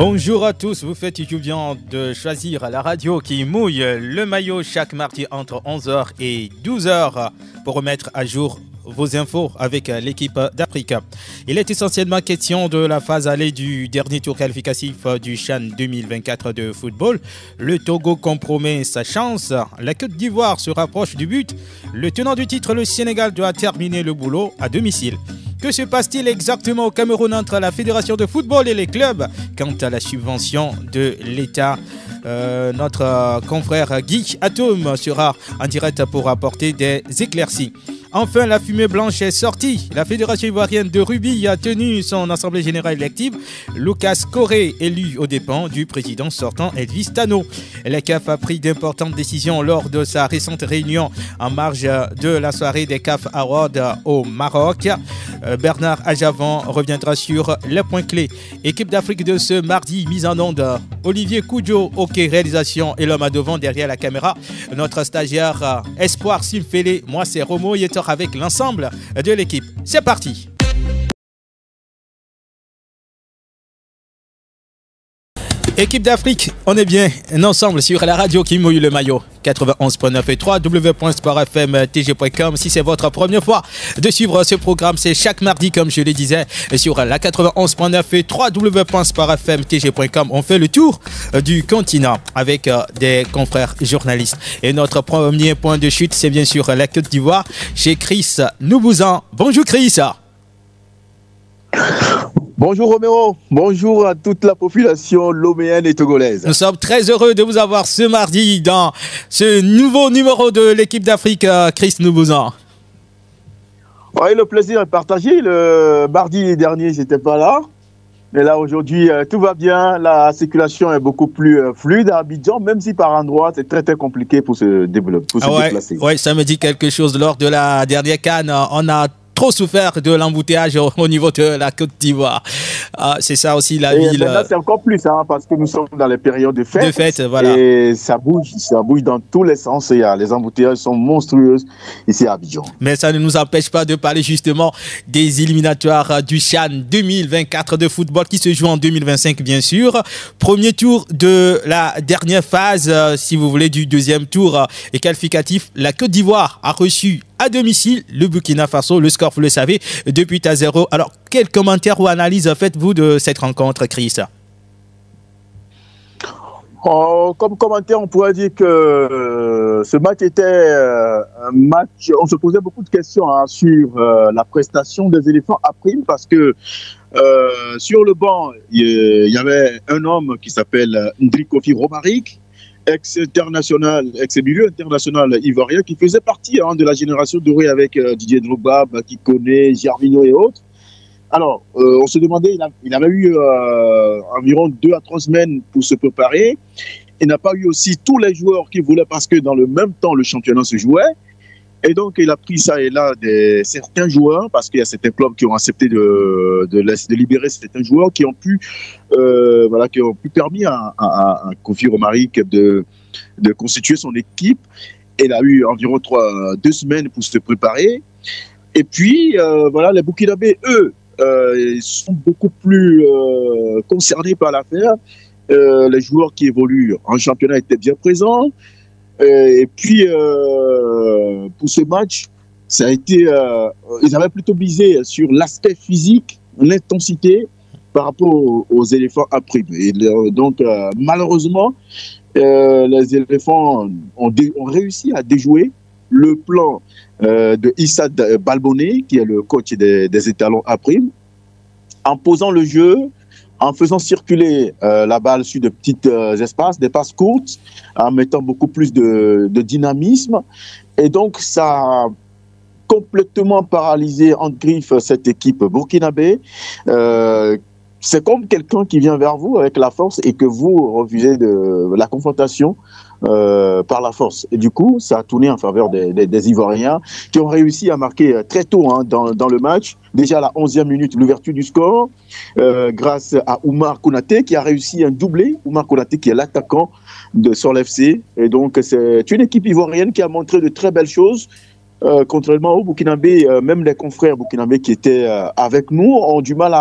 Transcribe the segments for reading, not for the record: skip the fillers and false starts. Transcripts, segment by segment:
Bonjour à tous, vous faites du bien de choisir la radio qui mouille le maillot chaque mardi entre 11h et 12h pour remettre à jour vos infos avec l'équipe d'Afrique. Il est essentiellement question de la phase allée du dernier tour qualificatif du CHAN 2024 de football. Le Togo compromet sa chance, la Côte d'Ivoire se rapproche du but. Le tenant du titre, le Sénégal, doit terminer le boulot à domicile. Que se passe-t-il exactement au Cameroun entre la Fédération de football et les clubs quant à la subvention de l'État? Notre confrère Guy Atome sera en direct pour apporter des éclaircies. Enfin, la fumée blanche est sortie. La Fédération ivoirienne de rugby a tenu son assemblée générale élective. Lucas Coré, élu aux dépens du président sortant Edvis Tano. La CAF a pris d'importantes décisions lors de sa récente réunion en marge de la soirée des CAF Awards au Maroc. Bernard Ajavon reviendra sur les points clés. Équipe d'Afrique de ce mardi, mise en onde. Olivier Koudjo, OK réalisation et l'homme à devant derrière la caméra. Notre stagiaire Espoir Simfele, moi c'est Romo Yetor avec l'ensemble de l'équipe. C'est parti. Équipe d'Afrique, on est bien ensemble sur la radio qui mouille le maillot 91.9 et 3 www.sportfmtg.com. Si c'est votre première fois de suivre ce programme, c'est chaque mardi, comme je le disais, sur la 91.9 et 3 www.sportfmtg.com. On fait le tour du continent avec des confrères journalistes. Et notre premier point de chute, c'est bien sûr la Côte d'Ivoire chez Chris Noubouzan. Bonjour Chris. Bonjour Roméo, bonjour à toute la population loméenne et togolaise. Nous sommes très heureux de vous avoir ce mardi dans ce nouveau numéro de l'équipe d'Afrique, Chris Noubouzan. Oui, le plaisir est partagé. Le mardi dernier, j'étais pas là. Mais là, aujourd'hui, tout va bien. La circulation est beaucoup plus fluide à Abidjan, même si par endroits, c'est très, très compliqué pour se déplacer. Oui, ça me dit quelque chose. Lors de la dernière CAN, on a trop souffert de l'embouteillage au niveau de la Côte d'Ivoire. C'est ça aussi la ville. Là, c'est encore plus, parce que nous sommes dans les périodes de fête. De fête, voilà. Et ça bouge dans tous les sens. Et les embouteillages sont monstrueux ici à Abidjan. Mais ça ne nous empêche pas de parler justement des éliminatoires du CHAN 2024 de football qui se joue en 2025, bien sûr. Premier tour de la dernière phase, si vous voulez, du deuxième tour et qualificatif. La Côte d'Ivoire a reçu à domicile le Burkina Faso. Le score, vous le savez, 2-0. Alors, quel commentaire ou analyse faites-vous de cette rencontre, Chris? Comme commentaire, on pourrait dire que ce match était un match. On se posait beaucoup de questions sur la prestation des éléphants à prime parce que sur le banc, il y avait un homme qui s'appelle Ndri Kofi Romaric, ex-milieu international ivoirien qui faisait partie de la génération dorée avec Didier Drogba, Baki Koné, Gervinho et autres. Alors, on se demandait, il avait eu environ 2 à 3 semaines pour se préparer. Il n'a pas eu aussi tous les joueurs qu'il voulait parce que dans le même temps, le championnat se jouait. Et donc, il a pris ça et là certains joueurs, parce qu'il y a certains clubs qui ont accepté de libérer certains joueurs qui ont pu permis à Kofi Romaric de constituer son équipe. Il a eu environ 2 semaines pour se préparer. Et puis, les Burkinabés, eux, ils sont beaucoup plus concernés par l'affaire. Les joueurs qui évoluent en championnat étaient bien présents. Et puis, pour ce match, ça a été, ils avaient plutôt misé sur l'aspect physique, l'intensité par rapport aux éléphants à prime. Et donc, malheureusement, les éléphants ont réussi à déjouer le plan de Issa Balboné, qui est le coach des étalons à prime, en posant le jeu, en faisant circuler la balle sur de petits espaces, des passes courtes, en mettant beaucoup plus de dynamisme. Et donc, ça a complètement paralysé en griffe cette équipe burkinabé. C'est comme quelqu'un qui vient vers vous avec la force et que vous refusez de la confrontation par la force. Et du coup, ça a tourné en faveur des Ivoiriens qui ont réussi à marquer très tôt dans le match. Déjà à la 11e minute, l'ouverture du score, grâce à Oumar Konaté qui a réussi un doublé. Oumar Konaté qui est l'attaquant de Sol FC. Et donc, c'est une équipe ivoirienne qui a montré de très belles choses. Contrairement au Burkinabé, même les confrères burkinabés qui étaient avec nous ont du mal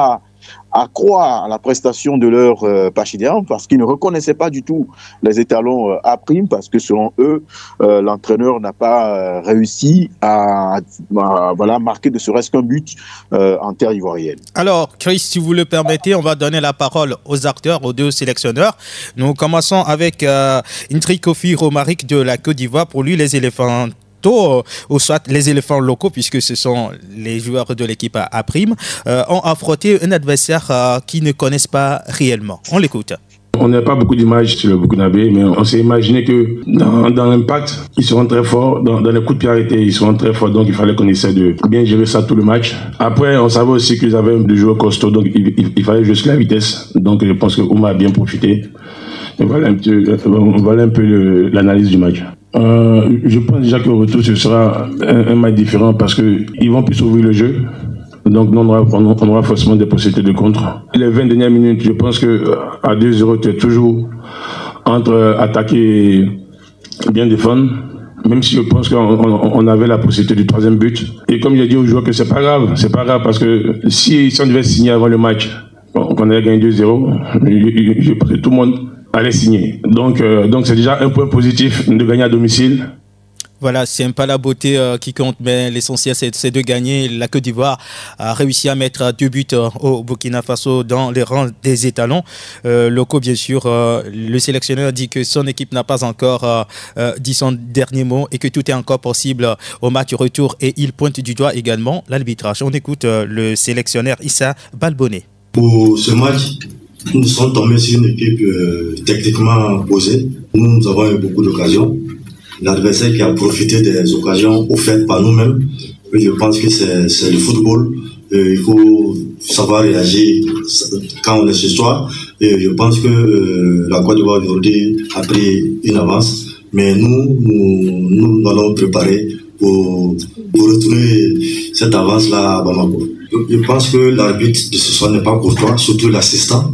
à croire à la prestation de leur Pachidien parce qu'ils ne reconnaissaient pas du tout les étalons A', parce que selon eux, l'entraîneur n'a pas réussi à voilà, marquer de serait-ce qu'un but en terre ivoirienne. Alors, Chris, si vous le permettez, on va donner la parole aux acteurs, aux deux sélectionneurs. Nous commençons avec Ndri Kofi Romaric de la Côte d'Ivoire. Pour lui, les éléphants ou soit les éléphants locaux, puisque ce sont les joueurs de l'équipe A', ont affronté un adversaire qu'ils ne connaissent pas réellement. On l'écoute. On n'a pas beaucoup d'images sur le Burkinabé, mais on s'est imaginé que dans l'impact, ils seront très forts. Dans les coups de pied arrêtés, ils seront très forts. Donc, il fallait qu'on essaie de bien gérer ça tout le match. Après, on savait aussi qu'ils avaient des joueurs costauds. Donc, il fallait juste la vitesse. Donc, je pense que Ouma a bien profité. Et voilà un peu l'analyse du match. Je pense déjà qu'au retour, ce sera un match différent parce qu'ils vont plus ouvrir le jeu. Donc, on aura forcément des possibilités de contre. Les 20 dernières minutes, je pense qu'à 2-0, tu es toujours entre attaquer et bien défendre. Même si je pense qu'on avait la possibilité du troisième but. Et comme j'ai dit aux joueurs que c'est pas grave parce que si on devait signer avant le match, qu'on allait gagner 2-0, je pense que tout le monde allait signer. Donc c'est déjà un point positif de gagner à domicile. Voilà, c'est pas la beauté qui compte, mais l'essentiel c'est de gagner. La Côte d'Ivoire a réussi à mettre 2 buts au Burkina Faso dans les rangs des étalons locaux, bien sûr. Le sélectionneur dit que son équipe n'a pas encore dit son dernier mot et que tout est encore possible au match retour, et il pointe du doigt également l'arbitrage. On écoute le sélectionneur Issa Balbonné. Pour ce match, nous sommes tombés sur une équipe techniquement posée. Nous avons eu beaucoup d'occasions. L'adversaire qui a profité des occasions offertes par nous-mêmes. Je pense que c'est le football. Il faut savoir réagir quand on est ce soir. Et je pense que la Côte d'Ivoire aujourd'hui a pris une avance. Mais nous allons préparer pour retrouver cette avance-là à Bamako. Je pense que l'arbitre de ce soir n'est pas courtois, surtout l'assistant.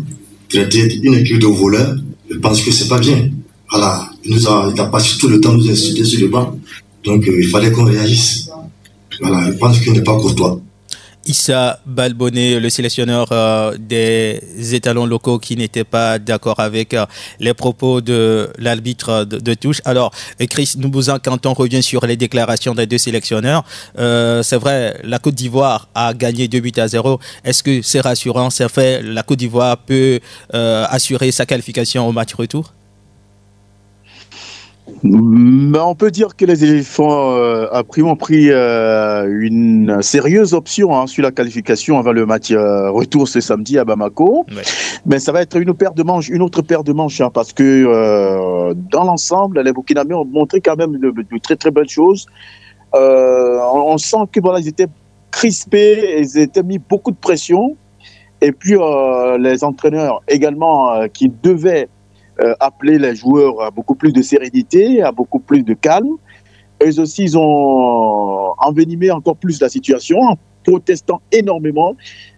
Traiter une équipe de voleurs, je pense que c'est pas bien. Voilà, il a passé tout le temps nous insulter sur le banc. Donc il fallait qu'on réagisse. Voilà, je pense qu'il n'est pas courtois. Issa Balbonné, le sélectionneur des étalons locaux, qui n'était pas d'accord avec les propos de l'arbitre de touche. Alors, Chris Noubouzan, quand on revient sur les déclarations des deux sélectionneurs, c'est vrai, la Côte d'Ivoire a gagné 2-0. Est-ce que c'est rassurant? C'est fait, la Côte d'Ivoire peut assurer sa qualification au match retour? Mais on peut dire que les éléphants ont pris une sérieuse option sur la qualification avant le match retour ce samedi à Bamako. Ouais. Mais ça va être une autre paire de manches, parce que dans l'ensemble, les Burkinabés ont montré quand même de très très bonnes choses. On sent que voilà, ils étaient crispés, ils étaient mis beaucoup de pression. Et puis les entraîneurs également qui devaient appeler les joueurs à beaucoup plus de sérénité, à beaucoup plus de calme. Eux aussi, ils ont envenimé encore plus la situation en protestant énormément.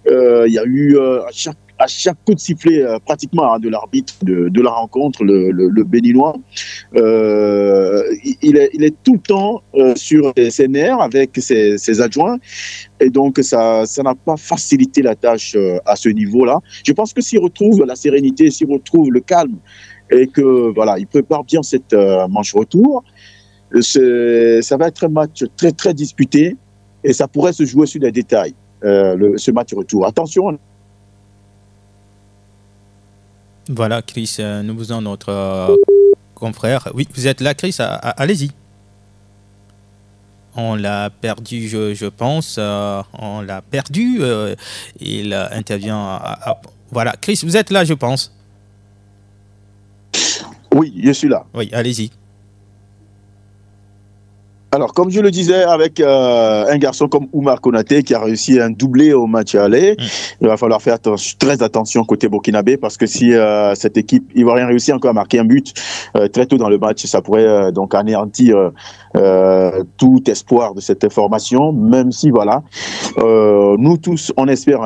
Il y a eu à chaque coup de sifflet pratiquement de l'arbitre de la rencontre, le Béninois, il est tout le temps sur ses nerfs avec ses adjoints, et donc ça n'a pas facilité la tâche à ce niveau-là. Je pense que s'il retrouve la sérénité, s'il retrouve le calme, et que voilà, il prépare bien cette manche retour, ça va être un match très très disputé, et ça pourrait se jouer sur des détails, ce match retour. Attention. Voilà, Chris, nous vous en notre confrère. Oui, vous êtes là, Chris, allez-y. On l'a perdu, je pense. On l'a perdu. Il intervient. Voilà, Chris, vous êtes là, je pense. Oui, je suis là. Oui, allez-y. Alors, comme je le disais, avec un garçon comme Oumar Konaté qui a réussi un doublé au match aller, il va falloir faire très attention côté burkinabé, parce que si cette équipe ivoirienne réussit encore à marquer un but très tôt dans le match, ça pourrait donc anéantir tout espoir de cette formation, même si voilà, nous tous on espère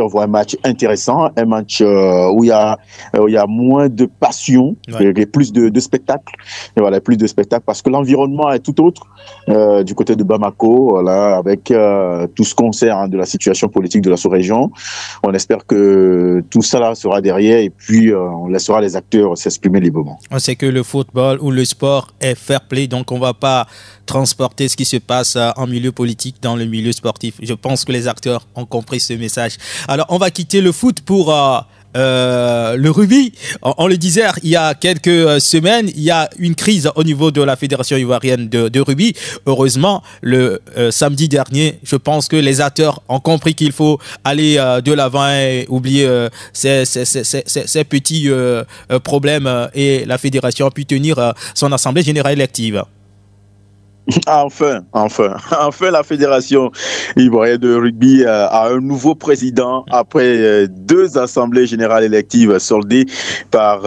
voir un match intéressant, un match où il y a moins de passion, et plus de spectacle, et voilà, plus de spectacle, parce que l'environnement est tout autre. du côté de Bamako, voilà, avec tout ce qu'on sait de la situation politique de la sous-région. On espère que tout ça là sera derrière et puis on laissera les acteurs s'exprimer librement. On sait que le football ou le sport est fair play, donc on ne va pas transporter ce qui se passe en milieu politique dans le milieu sportif. Je pense que les acteurs ont compris ce message. Alors, on va quitter le foot pour le rugby. On le disait il y a quelques semaines, il y a une crise au niveau de la Fédération ivoirienne de rugby. Heureusement, le samedi dernier, je pense que les acteurs ont compris qu'il faut aller de l'avant et oublier ces petits problèmes et la Fédération a pu tenir son assemblée générale élective. Enfin, la Fédération ivoirienne de rugby a un nouveau président après 2 assemblées générales électives soldées par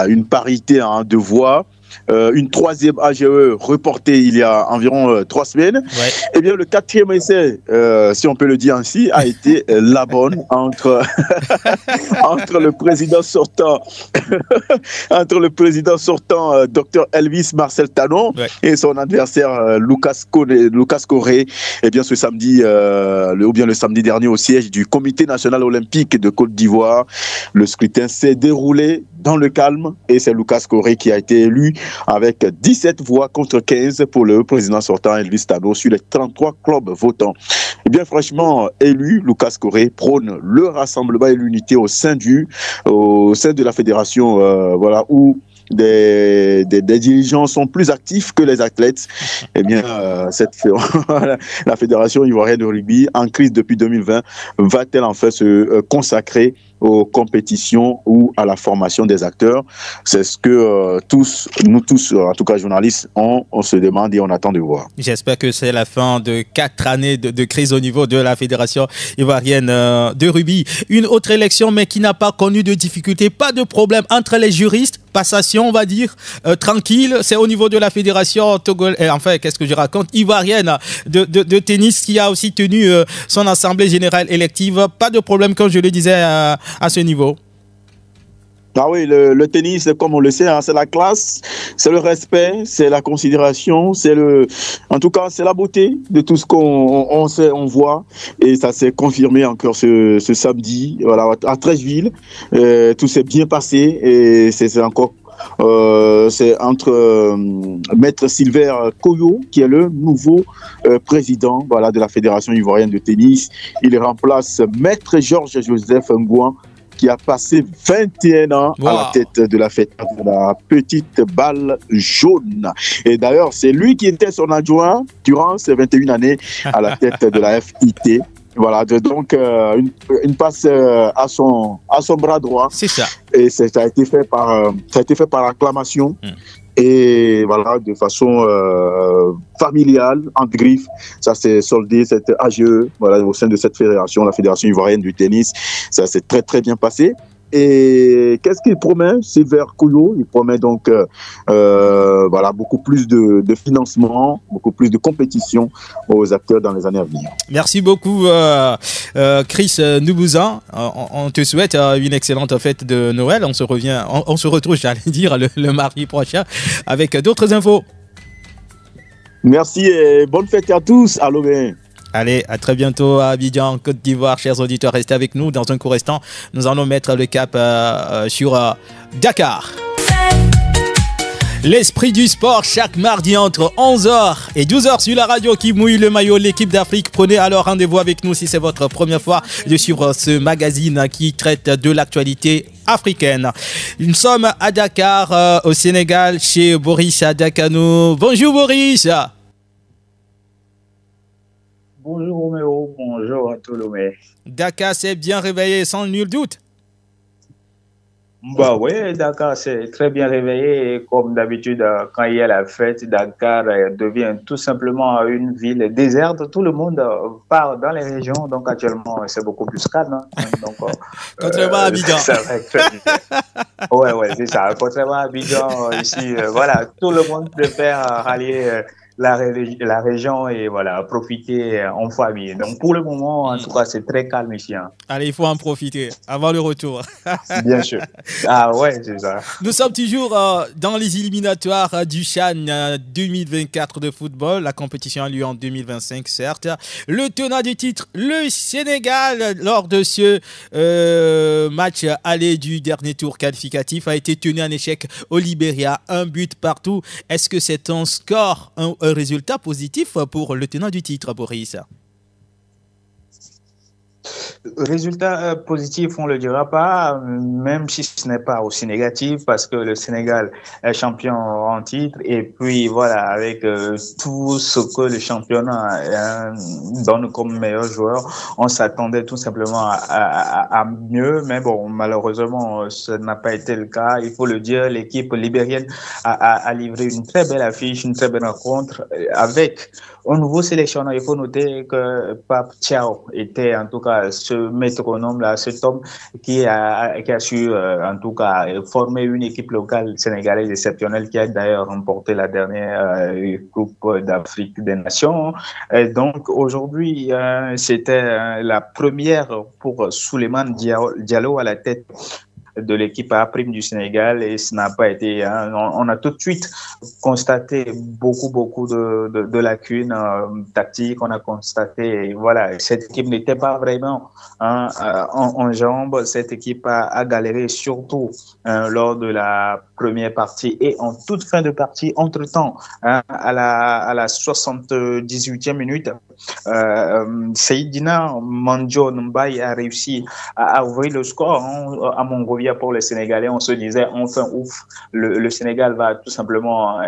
une parité de voix. Une 3e AGE reportée il y a environ 3 semaines. Ouais. Eh bien, le 4e essai, si on peut le dire ainsi, a été la bonne entre le président sortant, Dr Elvis Marcel Tanon, ouais, et son adversaire Lucas Coré. Eh bien, ce samedi, le samedi dernier, au siège du Comité national olympique de Côte d'Ivoire, le scrutin s'est déroulé dans le calme et c'est Lucas Coré qui a été élu avec 17 voix contre 15 pour le président sortant Elvis Tanon sur les 33 clubs votants. Eh bien, franchement, élu, Lucas Coré prône le rassemblement et l'unité au sein de la fédération, où des dirigeants sont plus actifs que les athlètes. Eh bien, la Fédération ivoirienne de rugby, en crise depuis 2020, va-t-elle enfin se consacrer aux compétitions ou à la formation des acteurs? C'est ce que nous tous, en tout cas journalistes, on se demande et on attend de voir. J'espère que c'est la fin de 4 années de crise au niveau de la Fédération ivoirienne de rugby. Une autre élection, mais qui n'a pas connu de difficultés, pas de problème entre les juristes. Passation, on va dire, tranquille. C'est au niveau de la fédération ivoirienne de tennis qui a aussi tenu son assemblée générale élective. Pas de problème, comme je le disais, à ce niveau. Ah oui, le tennis, comme on le sait, c'est la classe, c'est le respect, c'est la considération, en tout cas, c'est la beauté de tout ce qu'on sait, on voit. Et ça s'est confirmé encore ce samedi, voilà, à Treichville. Tout s'est bien passé et c'est encore. C'est entre Maître Silver Koyo, qui est le nouveau président de la Fédération ivoirienne de tennis. Il remplace Maître Georges Joseph Ngouan, qui a passé 21 ans à la tête de la petite balle jaune. Et d'ailleurs, c'est lui qui était son adjoint durant ces 21 années à la tête de la FIT. Voilà, donc une passe à son bras droit. C'est ça. Et ça a été fait par acclamation. Et voilà, de façon familiale, entre griffes, ça s'est soldé, cette AGE, au sein de cette fédération, la Fédération ivoirienne du tennis. Ça s'est très très bien passé. Et qu'est-ce qu'il promet, Silver Koyo? Il promet donc beaucoup plus de financement, beaucoup plus de compétition aux acteurs dans les années à venir. Merci beaucoup, Chris Noubouzan. On te souhaite une excellente fête de Noël. On se retrouve, j'allais dire, le mardi prochain avec d'autres infos. Merci et bonne fête à tous. Allô, bien. Allez, à très bientôt à Abidjan, Côte d'Ivoire. Chers auditeurs, restez avec nous. Dans un court instant, nous allons mettre le cap sur Dakar. L'esprit du sport chaque mardi entre 11h et 12h sur la radio qui mouille le maillot. L'équipe d'Afrique, prenez alors rendez-vous avec nous si c'est votre première fois de suivre ce magazine qui traite de l'actualité africaine. Nous sommes à Dakar, au Sénégal, chez Boris Adakano. Bonjour Boris. Bonjour Roméo, bonjour à Tolomé. Dakar s'est bien réveillé sans nul doute. Bah oui, Dakar s'est très bien réveillé et comme d'habitude, quand il y a la fête, Dakar devient tout simplement une ville déserte. Tout le monde part dans les régions, donc actuellement c'est beaucoup plus calme. Donc, contrairement à Abidjan. Ouais, c'est ça. Contrairement à Abidjan, ici, tout le monde préfère rallier la région et voilà, profiter en famille. Donc pour le moment, en tout cas, c'est très calme ici. Hein. Allez, il faut en profiter avant le retour. Bien sûr. Ah ouais, c'est ça. Nous sommes toujours dans les éliminatoires du CHAN 2024 de football. La compétition a lieu en 2025, certes. Le tenant du titre, le Sénégal, lors de ce match aller du dernier tour qualificatif, a été tenu en échec au Libéria, 1 but partout. Est-ce que c'est un score, un résultat positif pour le tenant du titre, Boris? Résultat positif, on ne le dira pas, même si ce n'est pas aussi négatif, parce que le Sénégal est champion en titre. Et puis voilà, avec tout ce que le championnat donne comme meilleur joueur, on s'attendait tout simplement à mieux. Mais bon, malheureusement, ce n'a pas été le cas. Il faut le dire, l'équipe libérienne a livré une très belle affiche, une très belle rencontre avec un nouveau sélectionneur. Il faut noter que Pape Thiaw était en tout cas ce métronome-là, cet homme qui a su en tout cas former une équipe locale sénégalaise exceptionnelle qui a d'ailleurs remporté la dernière Coupe d'Afrique des Nations. Et donc aujourd'hui, c'était la première pour Souleymane Diallo à la tête de l'équipe A' du Sénégal et ce n'a pas été. On a tout de suite constaté beaucoup de lacunes tactiques. On a constaté, voilà, cette équipe n'était pas vraiment en jambes. Cette équipe a galéré surtout lors de la première partie et en toute fin de partie. Entre-temps, à la 78e minute, Seydina Mandio Mbaye a réussi à ouvrir le score à Monrovia pour les Sénégalais. On se disait enfin ouf, le Sénégal va tout simplement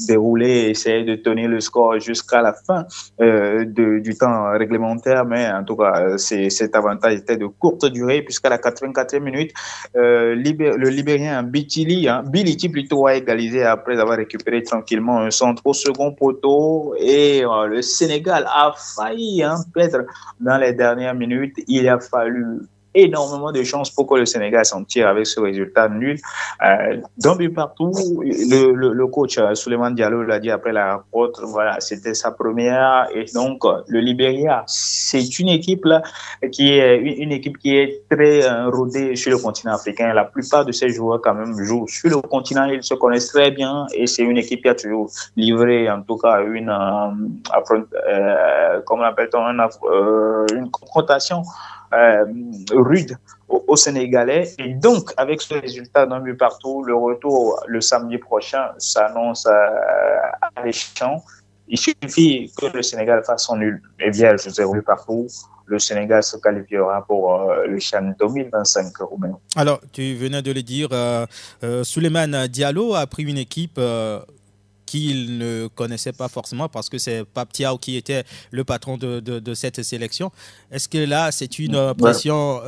dérouler, essayer de tenir le score jusqu'à la fin du temps réglementaire, mais en tout cas cet avantage était de courte durée puisqu'à la 84e minute le Libérien Bility plutôt a égalisé après avoir récupéré tranquillement un centre au second poteau et le Sénégal a failli perdre dans les dernières minutes. Il a fallu énormément de chance pour que le Sénégal s'en tire avec ce résultat nul. D'un but partout, le coach Souleymane Diallo l'a dit après la rencontre, voilà, c'était sa première. Et donc, le Libéria, c'est une équipe là qui est très rodée sur le continent africain. La plupart de ces joueurs quand même jouent sur le continent, ils se connaissent très bien et c'est une équipe qui a toujours livré en tout cas une confrontation rude aux Sénégalais. Et donc, avec ce résultat d'un but partout, le retour le samedi prochain s'annonce alléchant. Il suffit que le Sénégal fasse son nul et vierge 0 but partout. Le Sénégal se qualifiera pour le CHAN 2025, Romain. Alors, tu venais de le dire, Souleymane Diallo a pris une équipe qu'il ne connaissait pas forcément parce que c'est Pape Thiaw qui était le patron de cette sélection. Est-ce que là, c'est une pression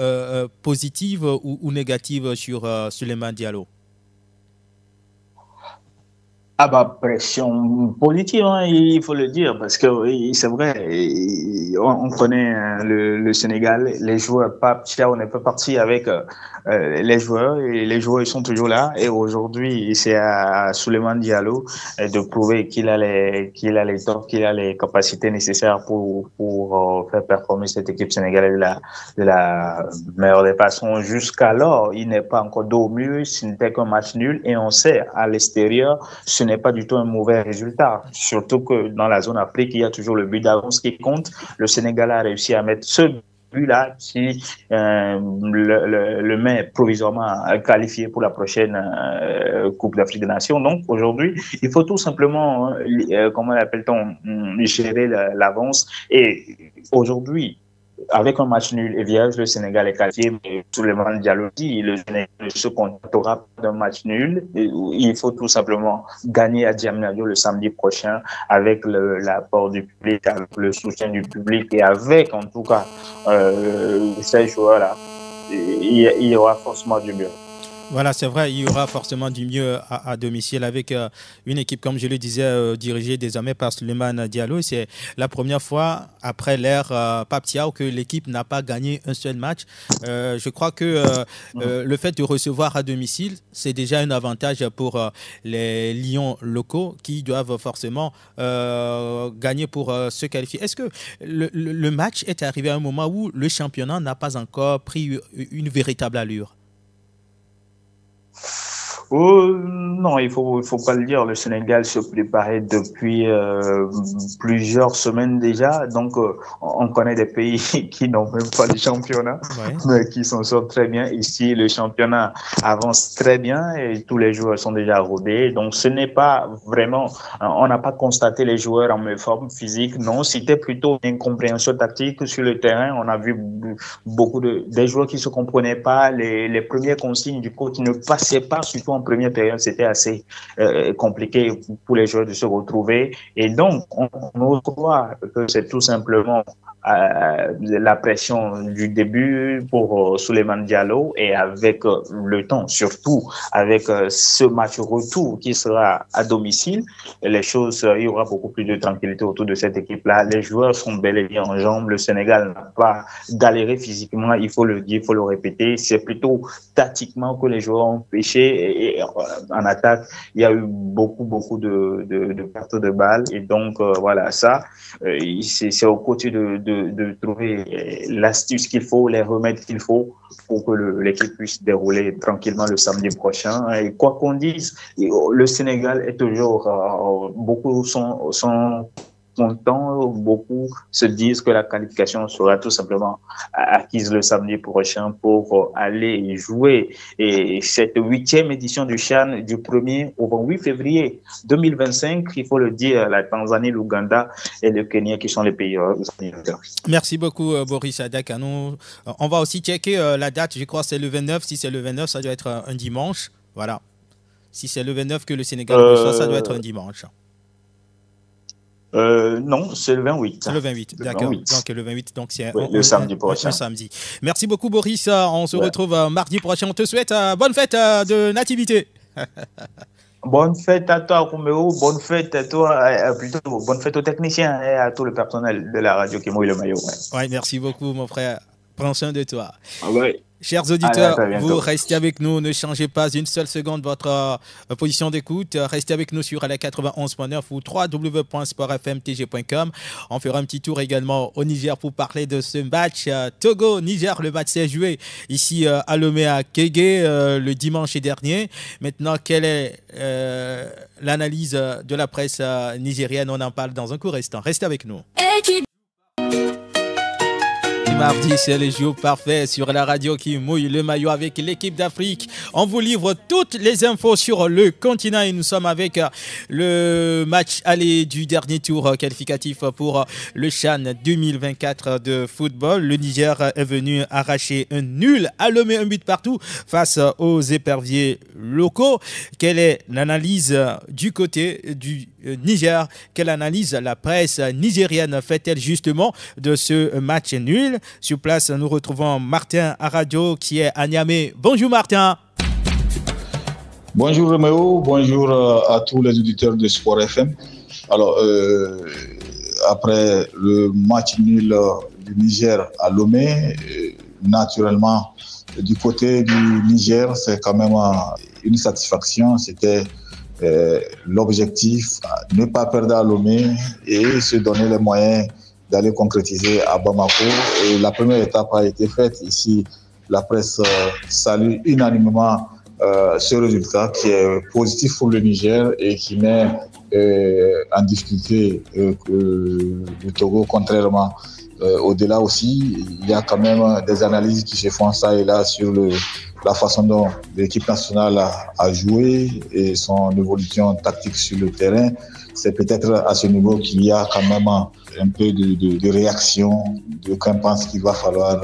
positive ou négative sur Souleymane Diallo? Ah bah, pression positive, il faut le dire, parce que c'est vrai, on connaît le Sénégal, les joueurs, Pape Thiaw n'est pas parti avec les joueurs, et les joueurs ils sont toujours là, et aujourd'hui c'est à Souleymane Diallo de prouver qu'il a les torts, qu'il a les capacités nécessaires pour faire performer cette équipe sénégalaise de la meilleure des façons. Jusqu'alors, il n'est pas encore dos au mur, ce n'était qu'un match nul, et on sait, à l'extérieur, ce n'est pas du tout un mauvais résultat. Surtout que dans la zone Afrique, il y a toujours le but d'avance qui compte. Le Sénégal a réussi à mettre ce but-là qui le met provisoirement qualifié pour la prochaine Coupe d'Afrique des Nations. Donc aujourd'hui, il faut tout simplement, comment l'appelle-t-on, gérer l'avance. Et aujourd'hui, avec un match nul et vierge, le Sénégal est qualifié. Souleymane Diallo dit le Sénégal ne se contentera pas d'un match nul. Il faut tout simplement gagner à Diamniadio le samedi prochain avec l'apport du public, avec le soutien du public et avec en tout cas ces joueurs-là. Il y aura forcément du mieux. Voilà, c'est vrai, il y aura forcément du mieux à domicile avec une équipe, comme je le disais, dirigée désormais par Souleymane Diallo. C'est la première fois après l'ère Pape Thiaw que l'équipe n'a pas gagné un seul match. Je crois que le fait de recevoir à domicile, c'est déjà un avantage pour les Lions locaux qui doivent forcément gagner pour se qualifier. Est-ce que le match est arrivé à un moment où le championnat n'a pas encore pris une véritable allure? Non, il faut pas le dire. Le Sénégal se préparait depuis plusieurs semaines déjà. Donc, on connaît des pays qui n'ont même pas de championnat, mais qui s'en sortent très bien. Ici, le championnat avance très bien et tous les joueurs sont déjà rodés. Donc, ce n'est pas vraiment... On n'a pas constaté les joueurs en forme physique. Non, c'était plutôt une incompréhension tactique sur le terrain. On a vu beaucoup des joueurs qui se comprenaient pas. Les premières consignes du coach ne passaient pas, surtout en première période, c'était assez compliqué pour les joueurs de se retrouver. Et donc, on croit que c'est tout simplement la pression du début pour Souleymane Diallo et avec le temps, surtout avec ce match retour qui sera à domicile, les choses, il y aura beaucoup plus de tranquillité autour de cette équipe-là. Les joueurs sont bel et bien en jambes. Le Sénégal n'a pas galéré physiquement, il faut le dire, il faut le répéter. C'est plutôt tactiquement que les joueurs ont pêché et en attaque, il y a eu beaucoup de pertes de balles. Et donc, voilà, ça, c'est au côté de trouver l'astuce qu'il faut, les remèdes qu'il faut pour que l'équipe puisse dérouler tranquillement le samedi prochain. Et quoi qu'on dise, le Sénégal est toujours, beaucoup sont contents, beaucoup se disent que la qualification sera tout simplement acquise le samedi prochain pour aller jouer et cette 8e édition du CHAN du 1er au 28 février 2025. Il faut le dire, la Tanzanie, l'Ouganda et le Kenya qui sont les pays organisateurs. Merci beaucoup Boris Adakanou. On va aussi checker la date, je crois que c'est le 29. Si c'est le 29, ça doit être un dimanche. Voilà. Si c'est le 29 que le Sénégal reçoit, ça doit être un dimanche. Non, c'est le 28. C'est le 28, d'accord. Donc le 28, donc c'est le samedi prochain. Samedi. Merci beaucoup Boris. On se retrouve mardi prochain. On te souhaite bonne fête de nativité. Bonne fête à toi, Roméo. Bonne fête à toi, plutôt bonne fête aux techniciens et à tout le personnel de la radio qui mouille le maillot. Ouais, merci beaucoup, mon frère. Prends soin de toi. Ouais. Chers auditeurs, vous restez avec nous, ne changez pas une seule seconde votre position d'écoute. Restez avec nous sur la 91.9 ou www.sportfmtg.com. On fera un petit tour également au Niger pour parler de ce match Togo-Niger. Le match s'est joué ici à Lomé à Kégué le dimanche dernier. Maintenant, quelle est l'analyse de la presse nigérienne? On en parle dans un court instant. Restez avec nous. Mardi, c'est le jour parfait sur la radio qui mouille le maillot avec l'équipe d'Afrique. On vous livre toutes les infos sur le continent et nous sommes avec le match aller du dernier tour qualificatif pour le CHAN 2024 de football. Le Niger est venu arracher un nul à Lomé, un but partout face aux éperviers locaux. Quelle est l'analyse du côté du Niger? Quelle analyse la presse nigérienne fait-elle justement de ce match nul? Sur place, nous retrouvons Martin Aradio qui est à Niamey. Bonjour Martin. Bonjour Roméo, bonjour à tous les auditeurs de Sport FM. Alors, après le match nul du Niger à Lomé, naturellement, du côté du Niger, c'est quand même une satisfaction. C'était l'objectif, ne pas perdre à Lomé et se donner les moyens d'aller concrétiser à Bamako. Et la première étape a été faite. Ici, la presse salue unanimement ce résultat qui est positif pour le Niger et qui met en difficulté le Togo, contrairement au-delà aussi. Il y a quand même des analyses qui se font ça et là sur la façon dont l'équipe nationale a joué et son évolution tactique sur le terrain. C'est peut-être à ce niveau qu'il y a quand même un peu de réaction. D'aucuns pensent qu'il va falloir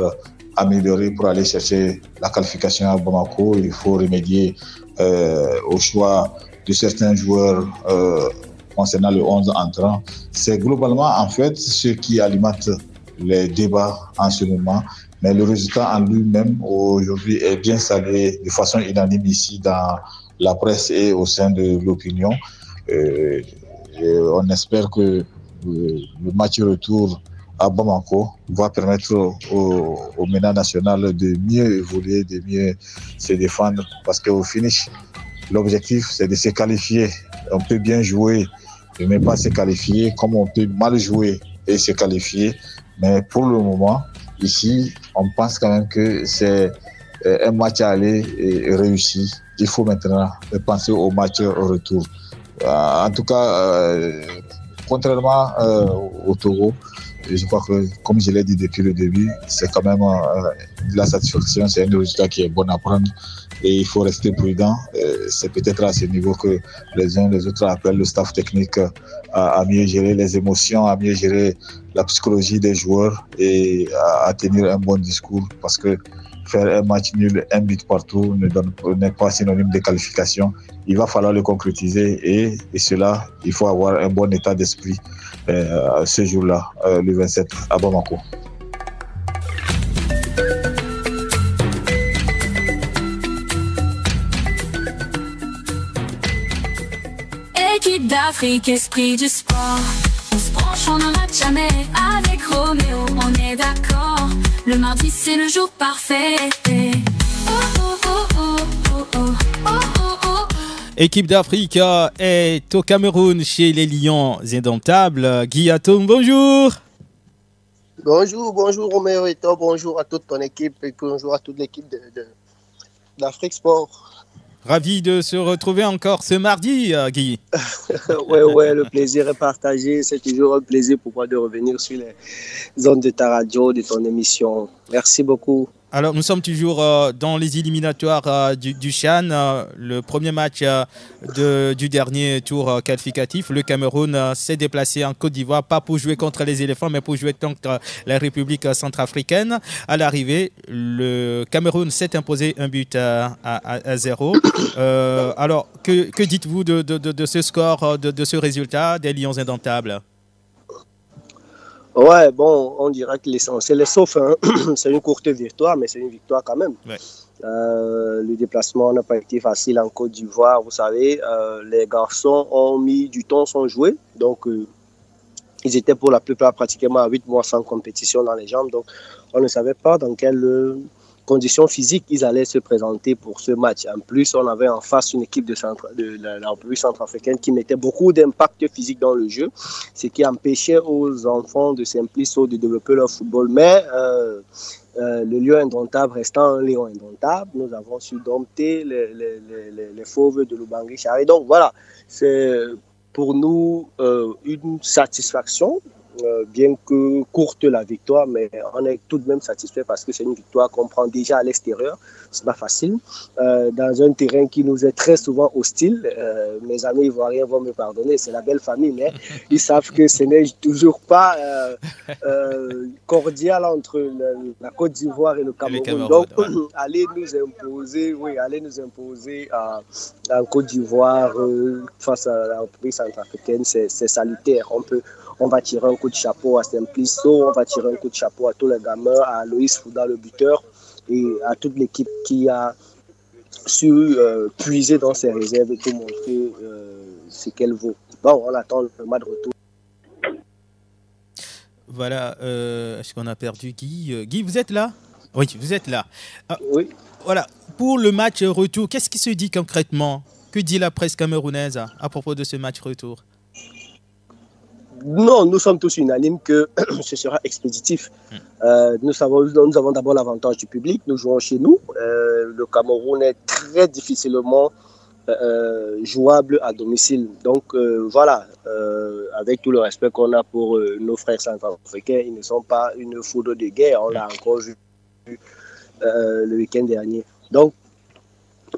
améliorer pour aller chercher la qualification à Bamako. Il faut remédier au choix de certains joueurs concernant le 11 entrant. C'est globalement en fait ce qui alimente les débats en ce moment. Mais le résultat en lui-même, aujourd'hui, est bien salué de façon unanime ici dans la presse et au sein de l'opinion. On espère que le match retour à Bamako va permettre au MENA national de mieux évoluer, de mieux se défendre, parce qu'au finish, l'objectif, c'est de se qualifier. On peut bien jouer et ne pas se qualifier, comme on peut mal jouer et se qualifier. Mais pour le moment, ici, on pense quand même que c'est un match à aller réussi. Il faut maintenant penser au match retour. En tout cas, contrairement au Togo, je crois que, comme je l'ai dit depuis le début, c'est quand même de la satisfaction, c'est un résultat qui est bon à prendre et il faut rester prudent. C'est peut-être à ce niveau que les uns les autres appellent le staff technique à mieux gérer les émotions, à mieux gérer la psychologie des joueurs et à tenir un bon discours, parce que faire un match nul, un but partout n'est pas synonyme de qualification. Il va falloir le concrétiser et cela, il faut avoir un bon état d'esprit ce jour-là, le 27 à Bamako. Équipe d'Afrique, esprit du sport. On se branche, on n'en rate jamais. Avec Roméo, on est d'accord. Le mardi, c'est le jour parfait. Oh, oh, oh, oh, oh, oh, oh, oh, oh. Équipe d'Afrique est au Cameroun chez les Lions indomptables. Guy Atom, bonjour. Bonjour Roméo et toi, bonjour à toute ton équipe et bonjour à toute l'équipe d'Afrique Sport. Ravi de se retrouver encore ce mardi, Guy. Ouais, le plaisir est partagé. C'est toujours un plaisir pour moi de revenir sur les ondes de ta radio, de ton émission. Merci beaucoup. Alors, nous sommes toujours dans les éliminatoires du CHAN, le premier match du dernier tour qualificatif. Le Cameroun s'est déplacé en Côte d'Ivoire, pas pour jouer contre les éléphants, mais pour jouer contre la République centrafricaine. À l'arrivée, le Cameroun s'est imposé un but à 0. Alors, que dites-vous de ce score, de ce résultat des Lions indomptables ? Ouais, bon, on dirait que l'essentiel est sauf. Hein. C'est une courte victoire, mais c'est une victoire quand même. Ouais. Le déplacement n'a pas été facile en Côte d'Ivoire. Vous savez, les garçons ont mis du temps sans jouer. Donc, ils étaient pour la plupart pratiquement à 8 mois sans compétition dans les jambes. Donc, on ne savait pas dans quelles conditions physiques ils allaient se présenter pour ce match. En plus, on avait en face une équipe de la République centrafricaine qui mettait beaucoup d'impact physique dans le jeu, ce qui empêchait aux enfants de s'impliquer ou de développer leur football. Mais le lion indomptable restant un lion indomptable, nous avons su dompter les fauves de Lubangui Chari. Donc voilà, c'est pour nous une satisfaction. Bien que courte la victoire, mais on est tout de même satisfait parce que c'est une victoire qu'on prend déjà à l'extérieur. C'est pas facile. Dans un terrain qui nous est très souvent hostile, mes amis ivoiriens vont me pardonner, c'est la belle famille, mais ils savent que ce n'est toujours pas cordial entre la Côte d'Ivoire et le Cameroun. Donc, ouais. Aller nous imposer en Côte d'Ivoire face à la République centrafricaine, c'est salutaire. On va tirer un coup de chapeau à Simplisso, on va tirer un coup de chapeau à tous les gamins, à Loïs Fouda, le buteur, et à toute l'équipe qui a su puiser dans ses réserves et tout montrer ce qu'elle vaut. Bon, on attend le match de retour. Voilà, est-ce qu'on a perdu Guy ? Guy, vous êtes là ? Oui, vous êtes là. Oui. Voilà, pour le match retour, qu'est-ce qui se dit concrètement ? Que dit la presse camerounaise à propos de ce match retour ? Non, nous sommes tous unanimes que ce sera expéditif. Nous avons d'abord l'avantage du public. Nous jouons chez nous. Le Cameroun est très difficilement jouable à domicile. Donc voilà, avec tout le respect qu'on a pour nos frères centrafricains, ils ne sont pas une foudre de guerre. On l'a encore vu le week-end dernier. Donc,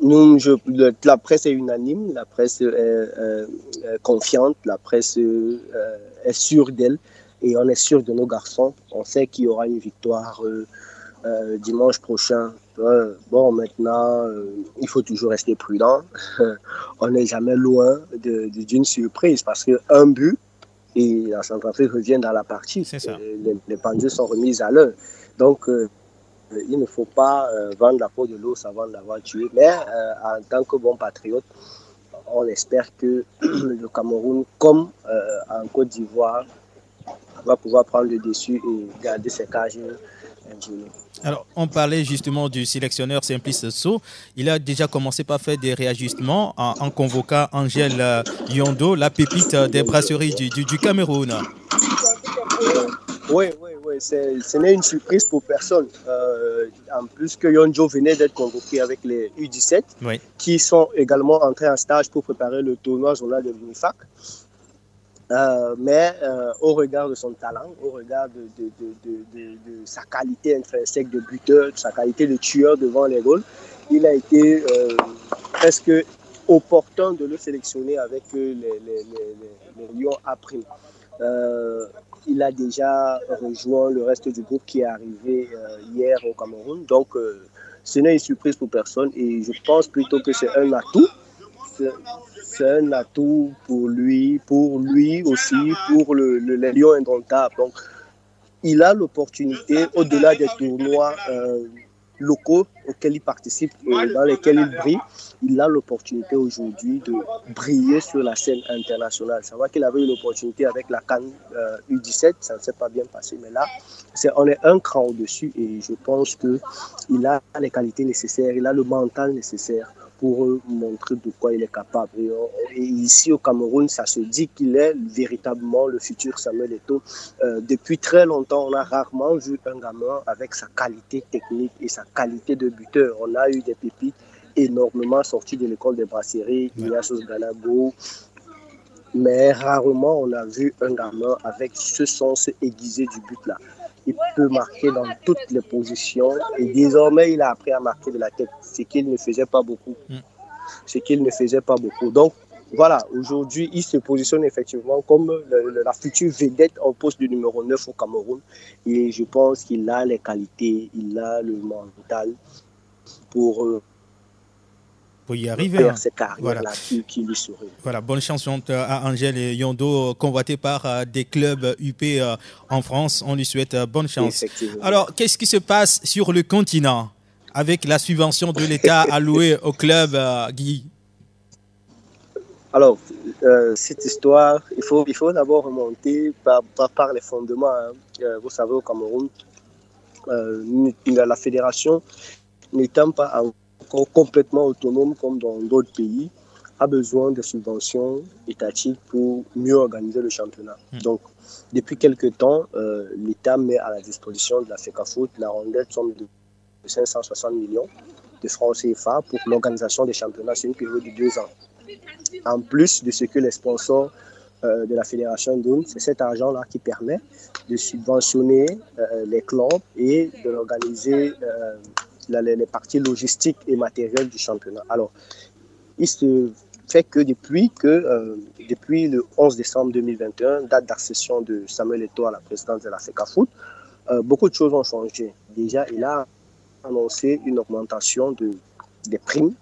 la presse est unanime, la presse est confiante, la presse est sûre d'elle et on est sûr de nos garçons. On sait qu'il y aura une victoire dimanche prochain. Bon, maintenant, il faut toujours rester prudent. On n'est jamais loin d'une surprise parce qu'un but et la Centrafrique revient dans la partie. C'est ça. Les pendules sont remises à l'heure. Donc, il ne faut pas vendre la peau de l'ours avant de l'avoir tué. Mais en tant que bon patriote, on espère que le Cameroun, comme en Côte d'Ivoire, va pouvoir prendre le dessus et garder ses cages inviolées. Alors, on parlait justement du sélectionneur Simplice Sow. Il a déjà commencé par faire des réajustements en convoquant Angèle Yondo, la pépite des brasseries du Cameroun. Oui, ce n'est une surprise pour personne. En plus que Yondo venait d'être convoqué avec les U17, oui, qui sont également entrés en stage pour préparer le tournoi zonal de l'UNIFAC. Mais au regard de son talent, au regard de sa qualité intrinsèque de buteur, de sa qualité de tueur devant les goals, il a été presque opportun de le sélectionner avec les Lions A'. Il a déjà rejoint le reste du groupe qui est arrivé hier au Cameroun. Donc, ce n'est une surprise pour personne et je pense plutôt que c'est un atout. C'est un atout pour lui aussi, pour les Lions indomptables. Donc, il a l'opportunité, au-delà des tournois locaux auxquels il participe, dans lesquels il brille, il a l'opportunité aujourd'hui de briller sur la scène internationale. C'est vrai qu'il avait eu l'opportunité avec la CAN U17, ça ne s'est pas bien passé, mais là, on est un cran au-dessus et je pense qu'il a les qualités nécessaires, il a le mental nécessaire pour montrer de quoi il est capable. Et ici au Cameroun, ça se dit qu'il est véritablement le futur Samuel Eto'o. Depuis très longtemps, on a rarement vu un gamin avec sa qualité technique et sa qualité de buteur. On a eu des pépites énormément sorties de l'école des brasseries, Ignatius Ganago, mais rarement on a vu un gamin avec ce sens aiguisé du but-là. Il peut marquer dans toutes les positions et désormais il a appris à marquer de la tête, ce qu'il ne faisait pas beaucoup. Donc voilà, aujourd'hui il se positionne effectivement comme la future vedette en poste du numéro 9 au Cameroun et je pense qu'il a les qualités, il a le mental pour y arriver. Ces carrières-là qui lui sourient. Voilà, bonne chance à Angèle Yondo, convoité par des clubs UP en France. On lui souhaite bonne chance. Alors, qu'est-ce qui se passe sur le continent avec la subvention de l'État allouée au club, Guy? Alors, cette histoire, il faut d'abord remonter par les fondements. Vous savez, au Cameroun, la fédération n'étant pas complètement autonome comme dans d'autres pays, a besoin de subventions étatiques pour mieux organiser le championnat. Donc, depuis quelques temps, l'État met à la disposition de la FECAFOOT la rondelle somme de 560 millions de francs CFA pour l'organisation des championnats sur une période de 2 ans. En plus de ce que les sponsors de la fédération donnent, c'est cet argent-là qui permet de subventionner les clubs et de l'organiser les parties logistiques et matérielles du championnat. Alors, il se fait que depuis le 11 décembre 2021, date d'accession de Samuel Eto'o à la présidence de la FECAFOOT, beaucoup de choses ont changé. Déjà, il a annoncé une augmentation des primes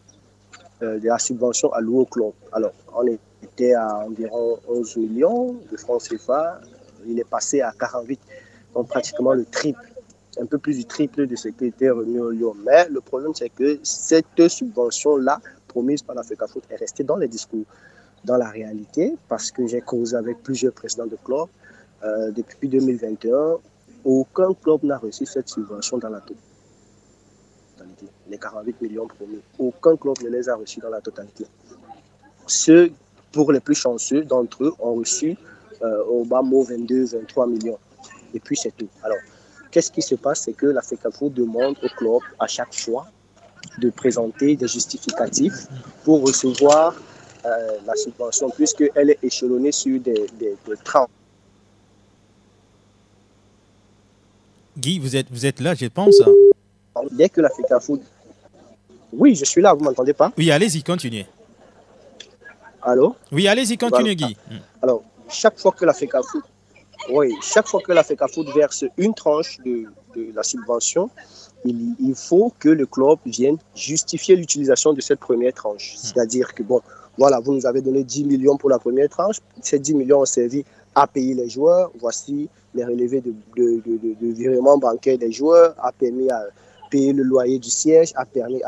de la subvention allouée au club. Alors, on était à environ 11 millions de francs CFA, il est passé à 48, donc pratiquement le triple. Un peu plus du triple de ce qui était remis au Lyon. Mais le problème, c'est que cette subvention-là, promise par la FECAFOOT, est restée dans les discours. Dans la réalité, parce que j'ai causé avec plusieurs présidents de clubs, depuis 2021, aucun club n'a reçu cette subvention dans la totalité. Les 48 millions promis, aucun club ne les a reçus dans la totalité. Ceux, pour les plus chanceux d'entre eux, ont reçu au bas mot 22-23 millions. Et puis c'est tout. Alors, qu'est-ce qui se passe? C'est que la FECAFOOT demande au club à chaque fois de présenter des justificatifs pour recevoir la subvention, puisqu'elle est échelonnée sur des tranches. Guy, vous êtes là, je pense. Dès que la FECAFOOT... Oui, je suis là, vous ne m'entendez pas? Oui, allez-y, continuez. Allô? Oui, allez-y, continuez, voilà. Guy. Alors, chaque fois que la FECAFOOT verse une tranche de la subvention, il faut que le club vienne justifier l'utilisation de cette première tranche. C'est-à-dire que, bon, voilà, vous nous avez donné 10 millions pour la première tranche, ces 10 millions ont servi à payer les joueurs, voici les relevés de virement bancaire des joueurs, a permis payer le loyer du siège a permis.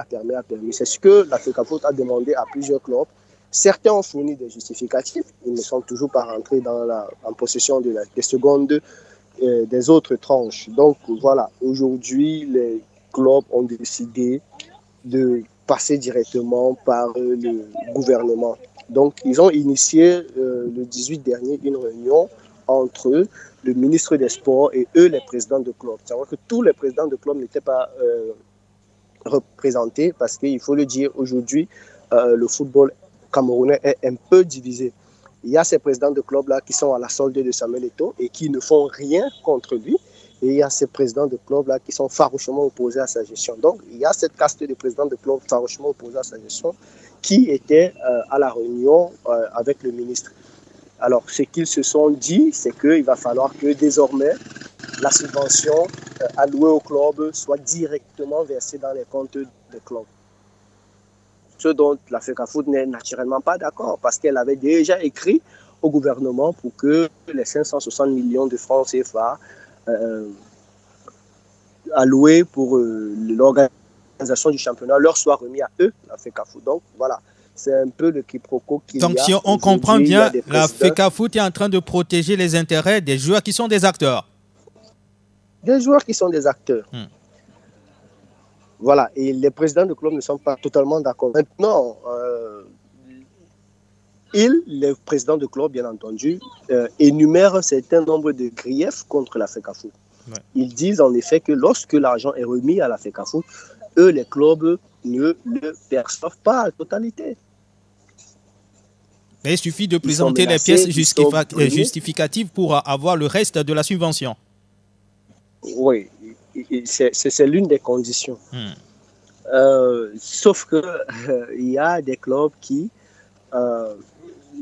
C'est ce que la FECAFOOT a demandé à plusieurs clubs. Certains ont fourni des justificatifs. Ils ne sont toujours pas rentrés en possession des secondes des autres tranches. Donc voilà, aujourd'hui, les clubs ont décidé de passer directement par le gouvernement. Donc ils ont initié le 18 dernier une réunion entre le ministre des Sports et eux, les présidents de clubs. C'est-à-dire que tous les présidents de clubs n'étaient pas représentés parce qu'il faut le dire, aujourd'hui, le football camerounais est un peu divisé. Il y a ces présidents de clubs-là qui sont à la solde de Samuel Eto'o et qui ne font rien contre lui. Et il y a ces présidents de clubs-là qui sont farouchement opposés à sa gestion. Donc, il y a cette caste de présidents de clubs farouchement opposés à sa gestion qui était à la réunion avec le ministre. Alors, ce qu'ils se sont dit, c'est qu'il va falloir que désormais, la subvention allouée au club soit directement versée dans les comptes des clubs. Ce dont la FECAFOOT n'est naturellement pas d'accord, parce qu'elle avait déjà écrit au gouvernement pour que les 560 millions de francs CFA alloués pour l'organisation du championnat leur soient remis à eux, la FECAFOOT. Donc voilà, c'est un peu le quiproquo qu'il y a. Donc si on comprend bien, la FECAFOOT est en train de protéger les intérêts des joueurs qui sont des acteurs. Des joueurs qui sont des acteurs. Voilà, et les présidents de club ne sont pas totalement d'accord. Maintenant, les présidents de club, bien entendu, énumèrent un certain nombre de griefs contre la FECAFOOT. Ouais. Ils disent en effet que lorsque l'argent est remis à la FECAFOOT, eux, les clubs, ne le perçoivent pas à la totalité. Mais il suffit de présenter les pièces justificatives pour avoir le reste de la subvention. Oui. C'est l'une des conditions. Sauf qu'il y a des clubs qui,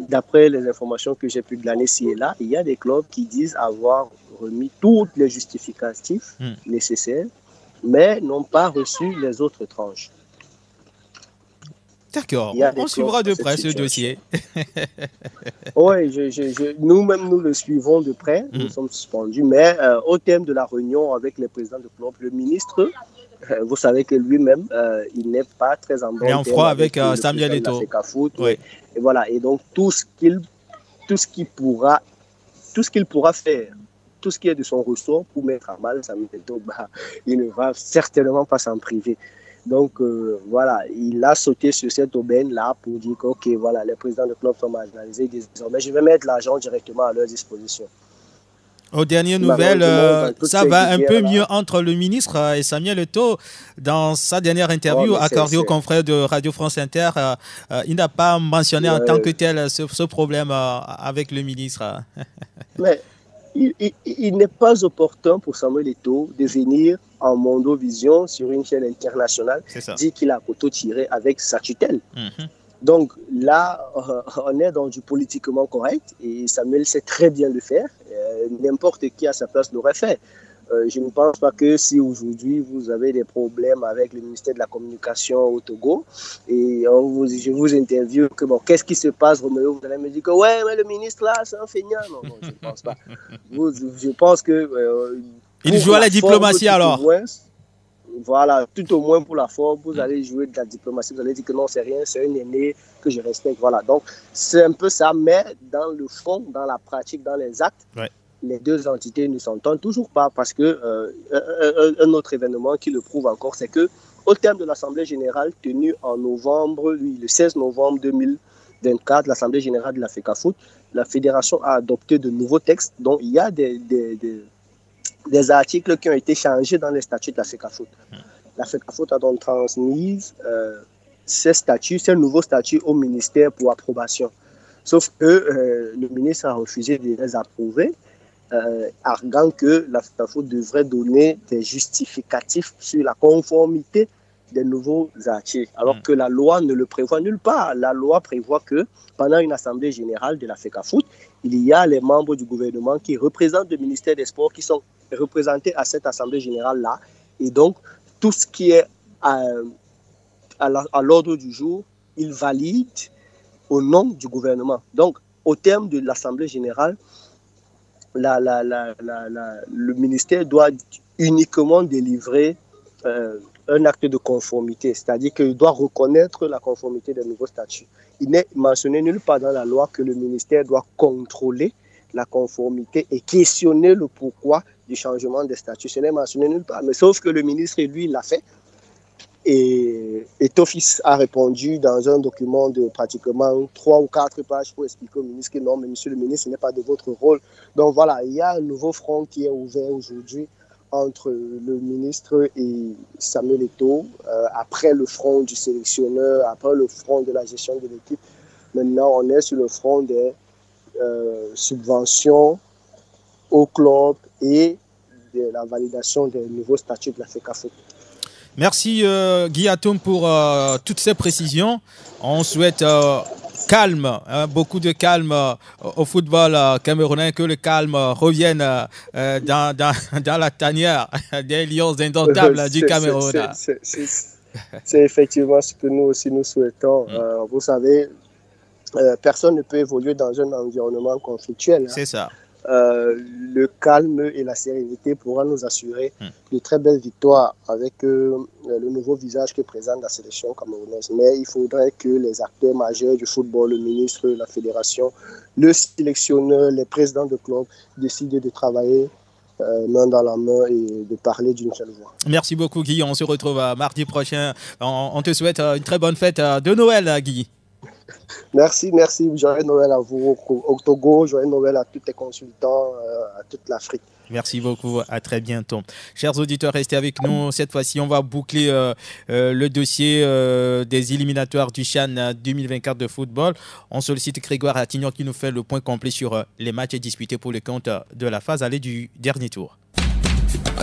d'après les informations que j'ai pu glaner ci et là, il y a des clubs qui disent avoir remis tous les justificatifs nécessaires, mais n'ont pas reçu les autres tranches. D'accord, on suivra de près ce dossier. Oui, nous-mêmes, nous le suivons de près, nous sommes suspendus, mais au thème de la réunion avec les présidents de club, le ministre, vous savez que lui-même, il n'est pas très en bon terme. Il est en froid avec Samuel Eto'o. Oui. Et voilà, et donc tout ce qu'il pourra faire, tout ce qui est de son ressort pour mettre à mal Samuel Eto'o, il ne va certainement pas s'en priver. Donc voilà, il a sauté sur cette aubaine-là pour dire que ok, voilà, les présidents de club sont marginalisés désormais. Je vais mettre l'argent directement à leur disposition. Aux dernières nouvelles, ça va un peu mieux entre le ministre et Samuel Eto'o. Dans sa dernière interview accordée aux confrères de Radio France Inter, il n'a pas mentionné en tant que tel ce problème avec le ministre. Mais il n'est pas opportun pour Samuel Eto'o de venir en Mondovision sur une chaîne internationale dire qu'il a couteau tiré avec sa tutelle. Donc là, on est dans du politiquement correct et Samuel sait très bien le faire. N'importe qui à sa place l'aurait fait. Je ne pense pas que si aujourd'hui vous avez des problèmes avec le ministère de la Communication au Togo et je vous interviewe que bon, qu'est-ce qui se passe, Roméo, vous allez me dire que ouais, mais le ministre là, c'est un feignant. Non, je ne pense pas. Je pense que il joue à la diplomatie alors. Voilà, tout au moins pour la forme, vous allez jouer de la diplomatie, vous allez dire que non, c'est rien, c'est un aîné que je respecte. Voilà, donc c'est un peu ça, mais dans le fond, dans la pratique, dans les actes, les deux entités ne s'entendent toujours pas parce que un autre événement qui le prouve encore, c'est que au terme de l'Assemblée générale tenue en novembre, le 16 novembre 2024, l'Assemblée générale de la FECAFOOT, la fédération a adopté de nouveaux textes dont il y a des articles qui ont été changés dans les statuts de la FECAFOOT. La FECAFOOT a donc transmis ces nouveaux statuts au ministère pour approbation. Sauf que le ministre a refusé de les approuver, arguant que la FECAFOOT devrait donner des justificatifs sur la conformité des nouveaux articles, alors que la loi ne le prévoit nulle part. La loi prévoit que pendant une assemblée générale de la FECAFOOT, il y a les membres du gouvernement qui représentent le ministère des Sports qui sont représentés à cette assemblée générale-là. Et donc, tout ce qui est à l'ordre du jour, il valide au nom du gouvernement. Donc, au terme de l'assemblée générale, le ministère doit uniquement délivrer un acte de conformité, c'est-à-dire qu'il doit reconnaître la conformité des nouveaux statuts. Il n'est mentionné nulle part dans la loi que le ministère doit contrôler la conformité et questionner le pourquoi du changement des statuts. Ce n'est mentionné nulle part, mais sauf que le ministre, lui, l'a fait. Et Tofis a répondu dans un document de pratiquement 3 ou 4 pages pour expliquer au ministre que non, mais monsieur le ministre, ce n'est pas de votre rôle. Donc voilà, il y a un nouveau front qui est ouvert aujourd'hui entre le ministre et Samuel Eto'o, après le front du sélectionneur, après le front de la gestion de l'équipe. Maintenant, on est sur le front des subventions au club et de la validation des nouveaux statuts de la FECAFOOT. Merci Guy Atoum pour toutes ces précisions. On souhaite calme, beaucoup de calme au football camerounais, que le calme revienne dans la tanière des lions indomptables du Cameroun. C'est effectivement ce que nous aussi nous souhaitons. Vous savez, personne ne peut évoluer dans un environnement conflictuel. C'est ça. Le calme et la sérénité pourront nous assurer de très belles victoires avec le nouveau visage que présente la sélection camerounaise. Mais il faudrait que les acteurs majeurs du football, le ministre, la fédération, le sélectionneur, les présidents de clubs décident de travailler main dans la main et de parler d'une seule voix. Merci beaucoup Guy, on se retrouve mardi prochain. On te souhaite une très bonne fête de Noël Guy. Merci. Joyeux Noël à vous au Togo, joyeux Noël à tous les consultants, à toute l'Afrique. Merci beaucoup, à très bientôt. Chers auditeurs, restez avec nous. Cette fois-ci, on va boucler le dossier des éliminatoires du CHAN 2024 de football. On sollicite Grégoire Attignon qui nous fait le point complet sur les matchs disputés pour le compte de la phase allée du dernier tour.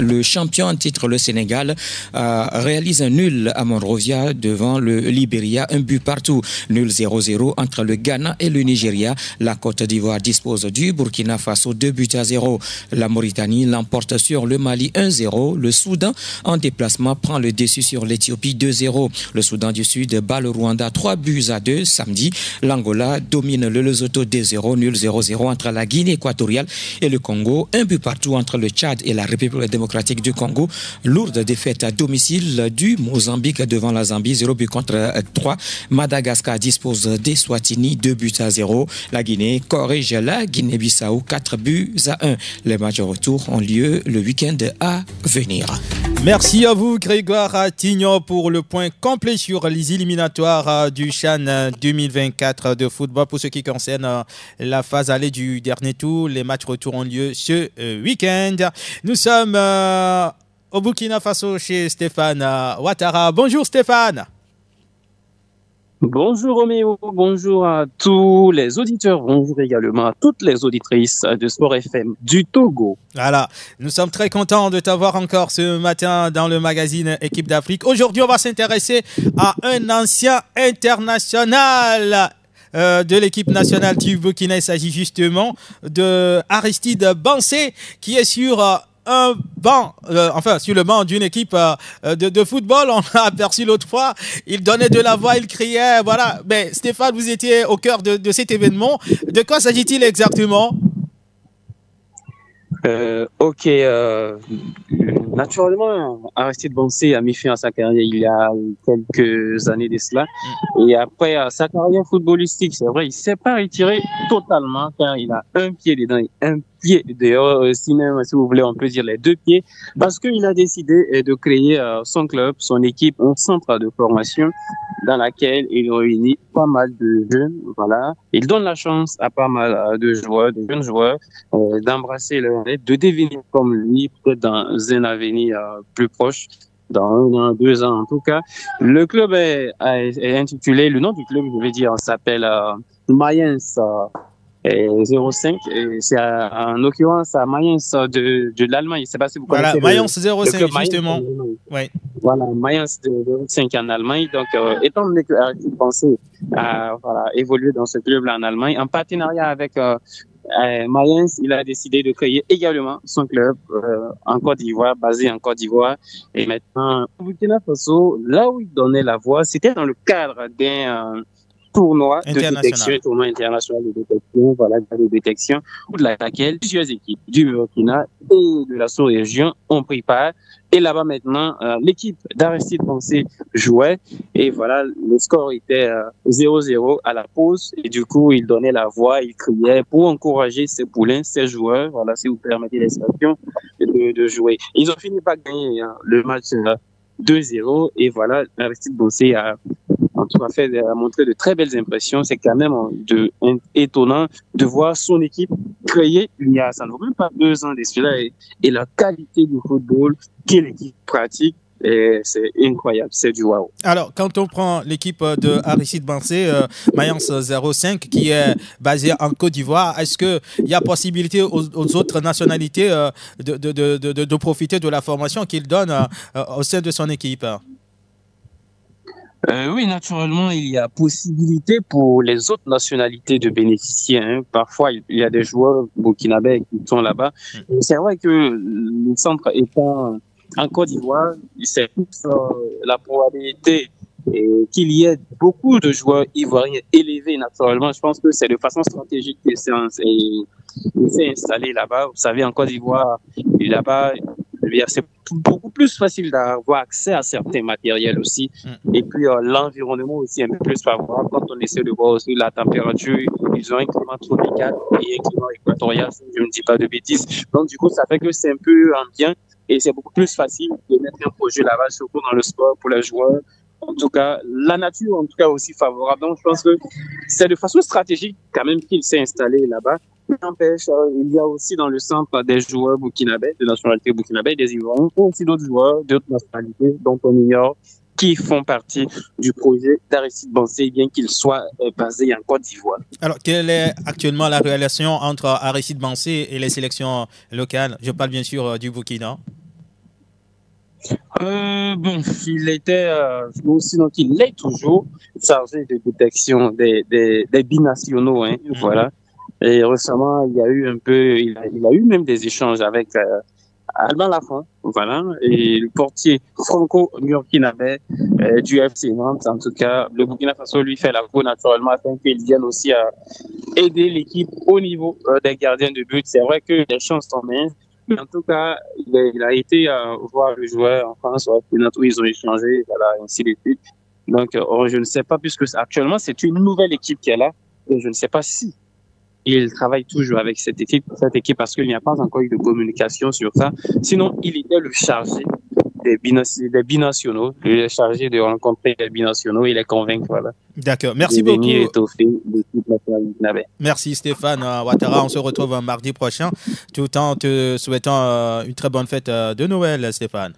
Le champion en titre, le Sénégal, réalise un nul à Monrovia devant le Libéria, un but partout. Nul 0-0 entre le Ghana et le Nigeria. La Côte d'Ivoire dispose du Burkina Faso 2-0. La Mauritanie l'emporte sur le Mali 1-0. Le Soudan, en déplacement, prend le dessus sur l'Éthiopie 2-0. Le Soudan du Sud bat le Rwanda 3-2 samedi. L'Angola domine le Lesotho 2-0. Nul 0-0 entre la Guinée équatoriale et le Congo. Un but partout entre le Tchad et la République démocratique du Congo. Lourde défaite à domicile du Mozambique devant la Zambie, 0-3. Madagascar dispose d'Eswatini 2-0. La Guinée corrige la Guinée-Bissau 4-1. Les matchs retour ont lieu le week-end à venir. Merci à vous Grégoire Attignon pour le point complet sur les éliminatoires du CHAN 2024 de football. Pour ce qui concerne la phase allée du dernier tour, les matchs retour ont lieu ce week-end. Nous sommes au Burkina Faso chez Stéphane Ouattara. Bonjour Stéphane. Bonjour Roméo, bonjour à tous les auditeurs, bonjour également à toutes les auditrices de Sport FM du Togo. Voilà, nous sommes très contents de t'avoir encore ce matin dans le magazine Équipe d'Afrique. Aujourd'hui, on va s'intéresser à un ancien international de l'équipe nationale du Burkina. Il s'agit justement de Aristide Bansé qui est sur un banc, sur le banc d'une équipe de football. On l'a aperçu l'autre fois, il donnait de la voix, il criait, voilà. Mais Stéphane, vous étiez au cœur de cet événement. De quoi s'agit-il exactement? Ok, naturellement, Aristide Bansé a mis fin à sa carrière il y a quelques années de cela. Et après sa carrière footballistique, c'est vrai, il ne s'est pas retiré totalement car il a un pied dedans et un pied dehors, si vous voulez, on peut dire les deux pieds, parce qu'il a décidé de créer son club, son équipe, un centre de formation dans laquelle il réunit pas mal de jeunes, voilà. Il donne la chance à pas mal de joueurs, de jeunes joueurs, d'embrasser leur rêve, de devenir comme lui, peut-être dans un avenir plus proche, dans 1 an, 2 ans en tout cas. Le club est intitulé, le nom du club, je vais dire, s'appelle Mayence 05, et c'est en l'occurrence à Mayence de l'Allemagne. Je ne sais pas si vous connaissez. Voilà, Mayence 05, justement. Ouais. Voilà, Mayence 05 en Allemagne. Donc, étant donné que Aristide Bansé a évolué dans ce club-là en Allemagne, en partenariat avec Mayence, il a décidé de créer également son club en Côte d'Ivoire, basé en Côte d'Ivoire. Et maintenant, au Burkina Faso, là où il donnait la voix, c'était dans le cadre tournoi de détection, tournoi international de détection, voilà, de détection, où de laquelle plusieurs équipes du Burkina et de la sous-région ont pris part. Et là-bas maintenant, l'équipe d'Aristide Bansé jouait et voilà, le score était 0-0 à la pause et du coup, il donnait la voix, il criait pour encourager ses poulains, ses joueurs, voilà, si vous permettez l'expression, de jouer. Ils ont fini par gagner le match 2-0 et voilà, Aristide Bansé a en tout cas montré de très belles impressions. C'est quand même étonnant de voir son équipe créer il y a, ça ne vaut même pas 2 ans de cela et la qualité du football que l'équipe pratique. Et c'est incroyable, c'est du wow. Alors, quand on prend l'équipe de Aristide Bansé, Mayence 05, qui est basée en Côte d'Ivoire, est-ce qu'il y a possibilité aux autres nationalités de profiter de la formation qu'il donne au sein de son équipe? Oui, naturellement, il y a possibilité pour les autres nationalités de bénéficier. Parfois, il y a des joueurs burkinabés qui sont là-bas. C'est vrai que le centre étant en Côte d'Ivoire, c'est toute la probabilité qu'il y ait beaucoup de joueurs ivoiriens élevés naturellement. Je pense que c'est de façon stratégique que c'est installé là-bas. Vous savez, en Côte d'Ivoire, là-bas, c'est beaucoup plus facile d'avoir accès à certains matériels aussi. Et puis, l'environnement aussi est un peu plus favorable. Quand on essaie de voir aussi la température, ils ont un climat tropical et un climat équatorial, si je ne dis pas de bêtises. Donc, du coup, ça fait que c'est un peu ambiant et c'est beaucoup plus facile de mettre un projet là-bas, surtout dans le sport pour les joueurs. En tout cas, la nature, en tout cas, aussi favorable. Donc, je pense que c'est de façon stratégique quand même qu'il s'est installé là-bas. N'empêche, il y a aussi dans le centre des joueurs burkinabés, de nationalité burkinabé, des Ivoiriens, et aussi d'autres joueurs d'autres nationalités dont on ignore, qui font partie du projet d'Aristide Bansé, bien qu'il soit basé en Côte d'Ivoire. Alors, quelle est actuellement la relation entre Aristide Bansé et les sélections locales? Je parle bien sûr du Burkina. Il était, sinon il est toujours chargé de détection des binationaux, voilà. Et récemment, il y a eu même des échanges avec Alban Lafont, voilà, et le portier franco-burkinabé du FC Nantes. En tout cas, le Burkina Faso lui fait la cour naturellement afin qu'il vienne aussi à aider l'équipe au niveau des gardiens de but. C'est vrai que les chances sont minces, mais en tout cas, il a été voir le joueur en France, où ils ont échangé, voilà, ainsi de suite. Donc, je ne sais pas, puisque actuellement, c'est une nouvelle équipe qui est là, et je ne sais pas si il travaille toujours avec cette équipe parce qu'il n'y a pas encore eu de communication sur ça. Sinon, il était le chargé des binationaux, le chargé de rencontrer les binationaux et les convaincre, voilà. D'accord, merci beaucoup. Merci Stéphane Ouattara, on se retrouve mardi prochain, tout en te souhaitant une très bonne fête de Noël, Stéphane.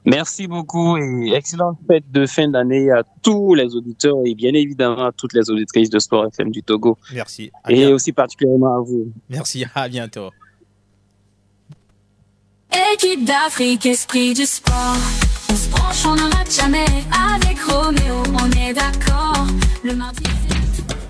Merci beaucoup et excellente fête de fin d'année à tous les auditeurs et bien évidemment à toutes les auditrices de Sport FM du Togo. Merci. Et aussi particulièrement à vous. Merci, à bientôt. Équipe d'Afrique, esprit du sport. On se branche, on n'en rate jamais. Avec Roméo, on est d'accord. Le mardi.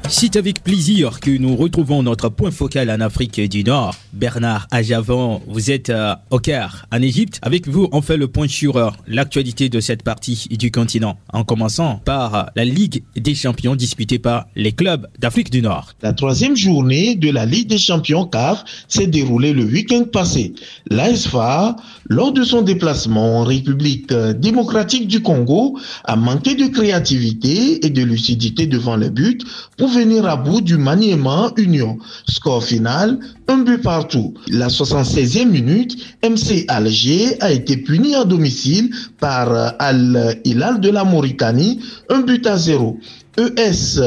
C'est avec plaisir que nous retrouvons notre point focal en Afrique du Nord. Bernard Ajavon, vous êtes au Caire, en Égypte. Avec vous, on fait le point sur l'actualité de cette partie du continent, en commençant par la Ligue des Champions disputée par les clubs d'Afrique du Nord. La 3e journée de la Ligue des Champions CAF s'est déroulée le week-end passé. L'AS FAR, lors de son déplacement en République démocratique du Congo, a manqué de créativité et de lucidité devant les buts pour venir à bout du maniement Union. Score final, 1 but partout. La 76e minute, MC Alger a été puni à domicile par Al Hilal de la Mauritanie, 1 but à 0. ES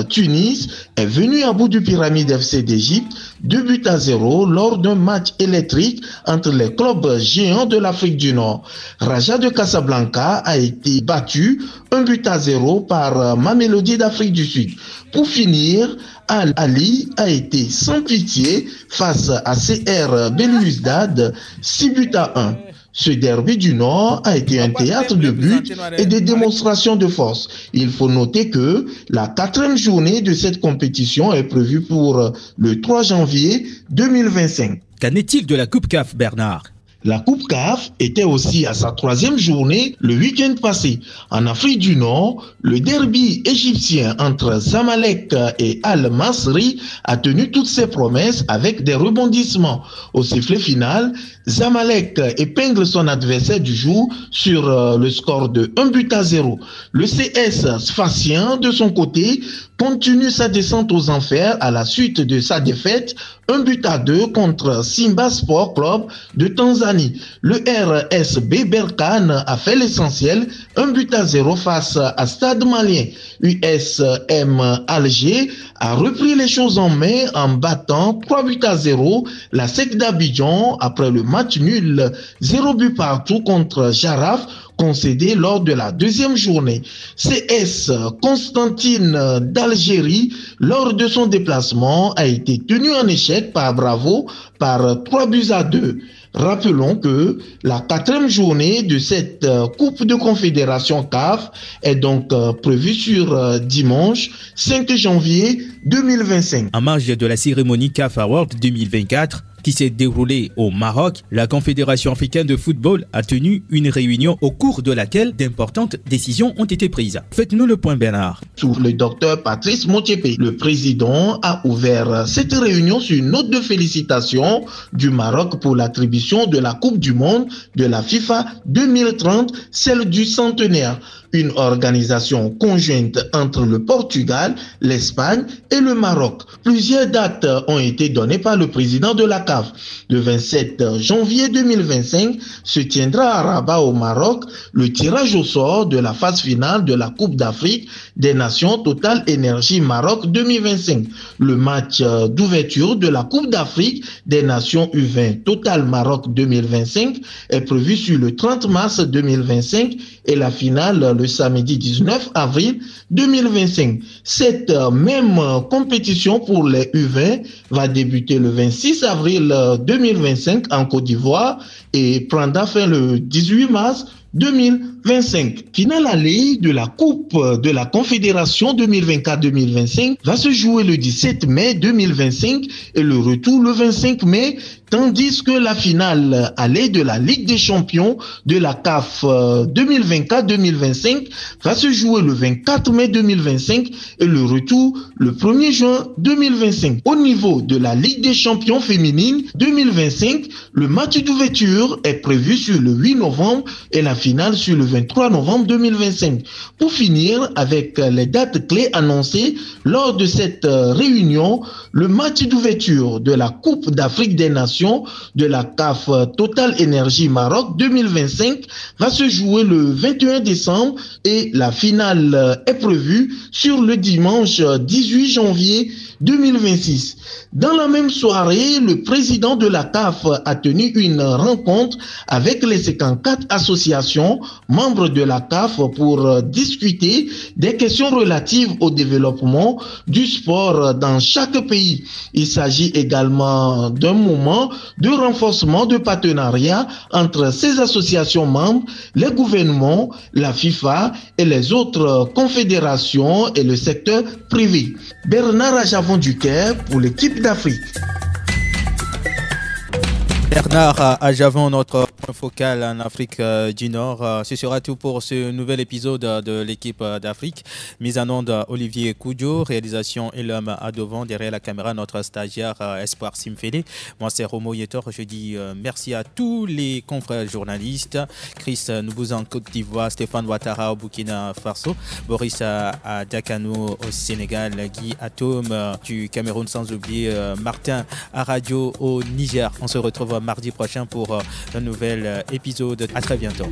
Tunis est venu à bout du Pyramide FC d'Égypte, 2 buts à 0 lors d'un match électrique entre les clubs géants de l'Afrique du Nord. Raja de Casablanca a été battu 1 but à 0 par Mamelodi d'Afrique du Sud. Pour finir, Al Ali a été sans pitié face à CR Belouizdad, 6 buts à 1. Ce derby du Nord a été un théâtre de buts et de démonstrations de force. Il faut noter que la 4e journée de cette compétition est prévue pour le 3 janvier 2025. Qu'en est-il de la Coupe CAF, Bernard ? La Coupe CAF était aussi à sa 3e journée le week-end passé. En Afrique du Nord, le derby égyptien entre Zamalek et Al-Masri a tenu toutes ses promesses avec des rebondissements. Au sifflet final, Zamalek épingle son adversaire du jour sur le score de 1-0. Le CS Sfaxien, de son côté, continue sa descente aux enfers à la suite de sa défaite 1-2 contre Simba Sport Club de Tanzanie. Le RSB Berkane a fait l'essentiel 1-0 face à Stade Malien. USM Alger a repris les choses en main en battant 3-0 la SEC d'Abidjan après le match nul 0 but partout contre Jaraf concédé lors de la 2e journée. CS Constantine d'Algérie, lors de son déplacement, a été tenu en échec par Bravo par 3-2. Rappelons que la 4e journée de cette Coupe de Confédération CAF est donc prévue sur dimanche 5 janvier 2025. En marge de la cérémonie CAF Award 2024, qui s'est déroulée au Maroc, la Confédération africaine de football a tenu une réunion au cours de laquelle d'importantes décisions ont été prises. Faites-nous le point, Bernard. Sous le docteur Patrice Motsepe, le président a ouvert cette réunion sur une note de félicitations du Maroc pour l'attribution de la Coupe du Monde de la FIFA 2030, celle du centenaire. Une organisation conjointe entre le Portugal, l'Espagne et le Maroc. Plusieurs dates ont été données par le président de la CAF. Le 27 janvier 2025 se tiendra à Rabat au Maroc le tirage au sort de la phase finale de la Coupe d'Afrique des Nations Total Énergie Maroc 2025. Le match d'ouverture de la Coupe d'Afrique des Nations U20 Total Maroc 2025 est prévu sur le 30 mars 2025 et la finale le samedi 19 avril 2025. Cette même compétition pour les U20 va débuter le 26 avril 2025 en Côte d'Ivoire et prendra fin le 18 mars 2025. Finale allée de la Coupe de la Confédération 2024-2025 va se jouer le 17 mai 2025 et le retour le 25 mai, tandis que la finale allée de la Ligue des Champions de la CAF 2024-2025 va se jouer le 24 mai 2025 et le retour le 1er juin 2025. Au niveau de la Ligue des Champions féminine 2025, le match d'ouverture est prévu sur le 8 novembre et la finale sur le 23 novembre 2025. Pour finir avec les dates clés annoncées lors de cette réunion, le match d'ouverture de la Coupe d'Afrique des Nations de la CAF Total Énergie Maroc 2025 va se jouer le 21 décembre et la finale est prévue sur le dimanche 18 janvier 2026. Dans la même soirée, le président de la CAF a tenu une rencontre avec les 54 associations membres de la CAF pour discuter des questions relatives au développement du sport dans chaque pays. Il s'agit également d'un moment de renforcement de partenariat entre ces associations membres, les gouvernements, la FIFA et les autres confédérations et le secteur privé. Bernard Ajavon-Duquet pour l'équipe d'Afrique. Bernard Ajavon, notre point focal en Afrique du Nord. Ce sera tout pour ce nouvel épisode de l'équipe d'Afrique. Mise en onde Olivier Koudjo, réalisation Elam Adovan, derrière la caméra notre stagiaire Espoir Simfele. Moi c'est Romo Yetor, je dis merci à tous les confrères journalistes. Chris Noubouza en Côte d'Ivoire, Stéphane Ouattara au Burkina Faso, Boris à Dakano au Sénégal, Guy Atome du Cameroun, sans oublier Martin à Radio au Niger. On se retrouve mardi prochain pour un nouvel épisode. À très bientôt.